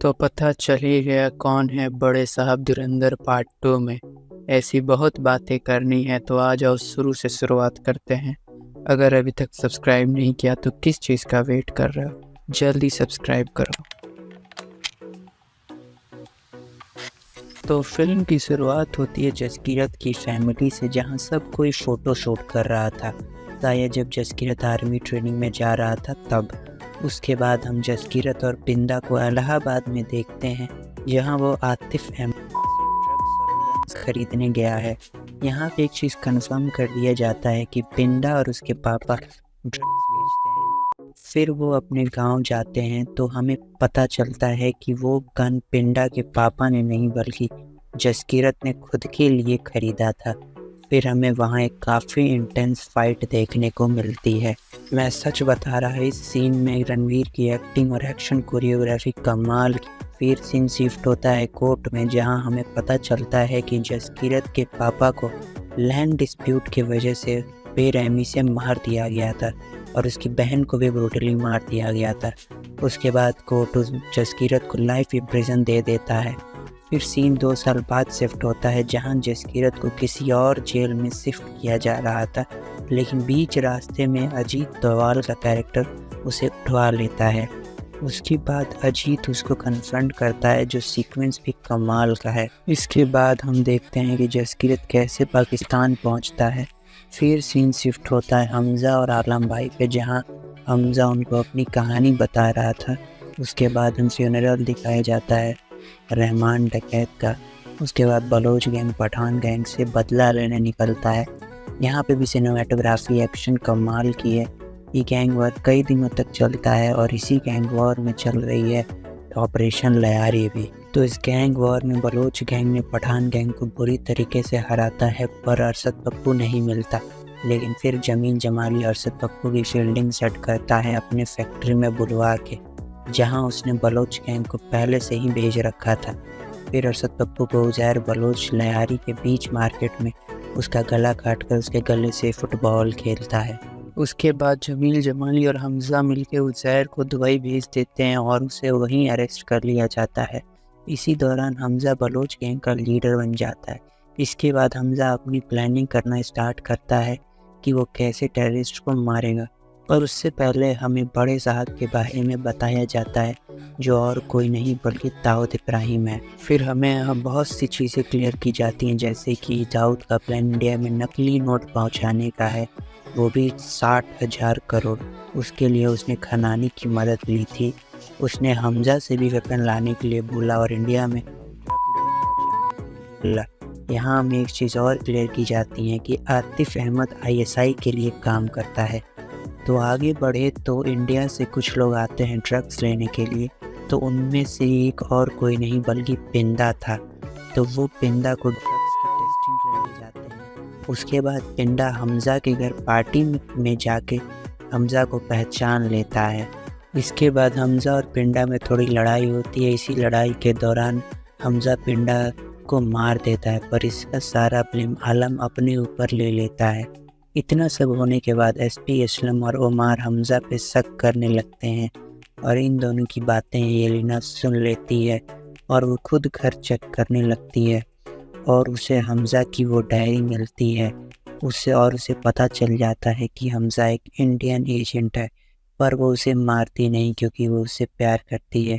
तो पता चल ही गया कौन है बड़े साहब धुरंधर पार्ट 2 में। ऐसी बहुत बातें करनी है तो आ जाओ शुरू से शुरुआत करते हैं। अगर अभी तक सब्सक्राइब नहीं किया तो किस चीज़ का वेट कर रहे हो, जल्दी सब्सक्राइब करो। तो फिल्म की शुरुआत होती है जसकीरत की फैमिली से, जहां सब कोई फ़ोटो शूट कर रहा था। शायद जब जसकीरत आर्मी ट्रेनिंग में जा रहा था तब। उसके बाद हम जसकीरत और पिंदा को इलाहाबाद में देखते हैं, जहां वो आतिफ अहमद से ड्रग्स और गन्स खरीदने गया है। यहाँ पे एक चीज़ कंफर्म कर दिया जाता है कि पिंदा और उसके पापा ड्रग्स बेचते हैं। फिर वो अपने गांव जाते हैं तो हमें पता चलता है कि वो गन पिंडा के पापा ने नहीं बल्कि जसकीरत ने खुद के लिए खरीदा था। फिर हमें वहाँ एक काफ़ी इंटेंस फाइट देखने को मिलती है। मैं सच बता रहा, इस सीन में रणवीर की एक्टिंग और एक्शन कोरियोग्राफी कमाल की। फिर सीन शिफ्ट होता है कोर्ट में, जहाँ हमें पता चलता है कि जसकीरत के पापा को लैंड डिस्प्यूट की वजह से बेरहमी से मार दिया गया था और उसकी बहन को भी ब्रूटली मार दिया गया था। उसके बाद कोर्ट उस जसकीरत को लाइफ इम्प्रिजन दे देता है। फिर सीन 2 साल बाद शिफ्ट होता है, जहां जसकीरत को किसी और जेल में शिफ्ट किया जा रहा था, लेकिन बीच रास्ते में अजीत डोभाल का कैरेक्टर उसे उठवा लेता है। उसके बाद अजीत उसको कन्फ्रंट करता है, जो सीक्वेंस भी कमाल का है। इसके बाद हम देखते हैं कि जसकीरत कैसे पाकिस्तान पहुंचता है। फिर सीन शिफ्ट होता है हमज़ा और आलम भाई पे, जहां हमज़ा उनको अपनी कहानी बता रहा था। उसके बाद हम फ्यूनरल दिखाया जाता है रहमान डकैत का। उसके बाद बलोच गैंग पठान गैंग से बदला लेने निकलता है। यहाँ पे भी सिनेमाटोग्राफी एक्शन कमाल की है। ये गैंग वॉर कई दिनों तक चलता है और इसी गैंग वॉर में चल रही है ऑपरेशन लयारी भी। तो इस गैंग वॉर में बलोच गैंग ने पठान गैंग को बुरी तरीके से हराता है, पर अरशद पप्पू नहीं मिलता। लेकिन फिर जमील जमाली अरशद पप्पू की फील्डिंग सेट करता है अपने फैक्ट्री में बुलवा के, जहां उसने बलोच गैंग को पहले से ही भेज रखा था। फिर अरशद पप्पू को उज़ैर बलोच लयारी के बीच मार्केट में उसका गला काटकर उसके गले से फुटबॉल खेलता है। उसके बाद जमील जमाली और हमज़ा मिलकर उज़ैर को दुबई भेज देते हैं और उसे वहीं अरेस्ट कर लिया जाता है। इसी दौरान हमज़ा बलोच गैंग का लीडर बन जाता है। इसके बाद हमज़ा अपनी प्लानिंग करना स्टार्ट करता है कि वो कैसे टेररिस्ट को मारेगा, पर उससे पहले हमें बड़े साहब के बारे में बताया जाता है, जो और कोई नहीं बल्कि दाऊद इब्राहिम है। फिर हमें यहाँ बहुत सी चीज़ें क्लियर की जाती हैं, जैसे कि दाऊद का प्लान इंडिया में नकली नोट पहुँचाने का है, वो भी 60,000 करोड़। उसके लिए उसने खनानी की मदद ली थी। उसने हमज़ा से भी वेपन लाने के लिए बोला और इंडिया में ट्रक भी पहुँचाने के लिए बोला। यहाँ हमें एक चीज़ और क्लियर की जाती है कि आतिफ अहमद आईएसआई के लिए काम करता है। तो आगे बढ़े तो इंडिया से कुछ लोग आते हैं ड्रग्स लेने के लिए, तो उनमें से एक और कोई नहीं बल्कि पिंदा था। तो वो पिंदा को ड्रग्स की टेस्टिंग के लिए जाते हैं। उसके बाद पिंदा हमज़ा के घर पार्टी में जाके हमज़ा को पहचान लेता है। इसके बाद हमज़ा और पिंडा में थोड़ी लड़ाई होती है। इसी लड़ाई के दौरान हमज़ा पिंडा को मार देता है, पर इसका सारा ब्लेम आलम अपने ऊपर ले लेता है। इतना सब होने के बाद एसपी असलम और ओमार हमज़ा पे शक करने लगते हैं और इन दोनों की बातें येलिना सुन लेती है और वो खुद घर चेक करने लगती है और उसे हमज़ा की वो डायरी मिलती है। उसे पता चल जाता है कि हमज़ा एक इंडियन एजेंट है, पर वो उसे मारती नहीं क्योंकि वो उससे प्यार करती है।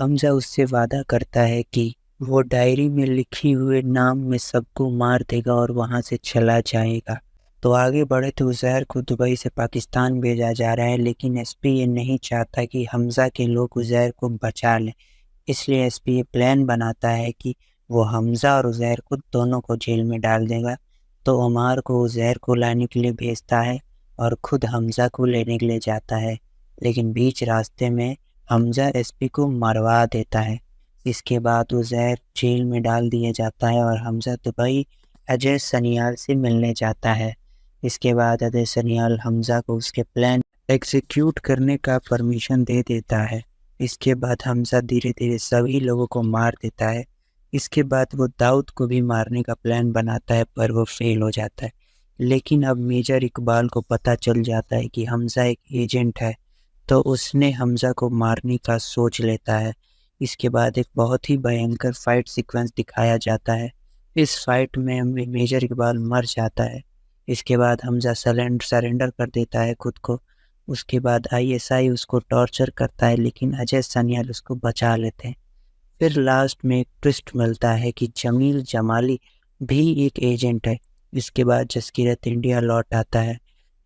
हमज़ा उससे वादा करता है कि वो डायरी में लिखी हुए नाम में सबको मार देगा और वहाँ से चला जाएगा। तो आगे बढ़े तो उज़ैर को दुबई से पाकिस्तान भेजा जा रहा है, लेकिन एसपी ये नहीं चाहता कि हमज़ा के लोग उज़ैर को बचा लें। इसलिए एसपी ये प्लान बनाता है कि वो हमज़ा और उज़ैर को दोनों को जेल में डाल देगा। तो ओमार को उज़ैर को लाने के लिए भेजता है और खुद हमज़ा को लेने के लिए जाता है, लेकिन बीच रास्ते में हमज़ा एसपी को मरवा देता है। इसके बाद उज़ैर जेल में डाल दिया जाता है और हमज़ा दुबई अजय सनियाल से मिलने जाता है। इसके बाद अजय सनियाल हमज़ा को उसके प्लान एग्जीक्यूट करने का परमिशन दे देता है। इसके बाद हमज़ा धीरे धीरे सभी लोगों को मार देता है। इसके बाद वो दाऊद को भी मारने का प्लान बनाता है, पर वो फेल हो जाता है। लेकिन अब मेजर इकबाल को पता चल जाता है कि हमज़ा एक एजेंट है, तो उसने हमज़ा को मारने का सोच लेता है। इसके बाद एक बहुत ही भयंकर फाइट सीक्वेंस दिखाया जाता है। इस फाइट में मेजर इकबाल मर जाता है। इसके बाद हमजा सरेंडर कर देता है खुद को। उसके बाद आईएसआई उसको टॉर्चर करता है, लेकिन अजय सान्याल उसको बचा लेते हैं। फिर लास्ट में एक ट्विस्ट मिलता है कि जमील जमाली भी एक एजेंट है। इसके बाद जसकीरत इंडिया लौट आता है।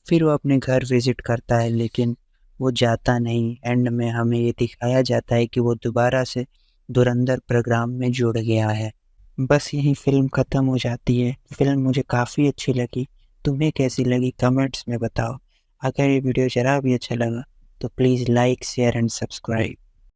फिर वो अपने घर विजिट करता है, लेकिन वो जाता नहीं। एंड में हमें ये दिखाया जाता है कि वो दोबारा से धुरंधर प्रोग्राम में जुड़ गया है। बस यहीं फिल्म ख़त्म हो जाती है। फिल्म मुझे काफ़ी अच्छी लगी। तुम्हें कैसी लगी कमेंट्स में बताओ। अगर ये वीडियो ज़रा भी अच्छा लगा तो please like share and subscribe.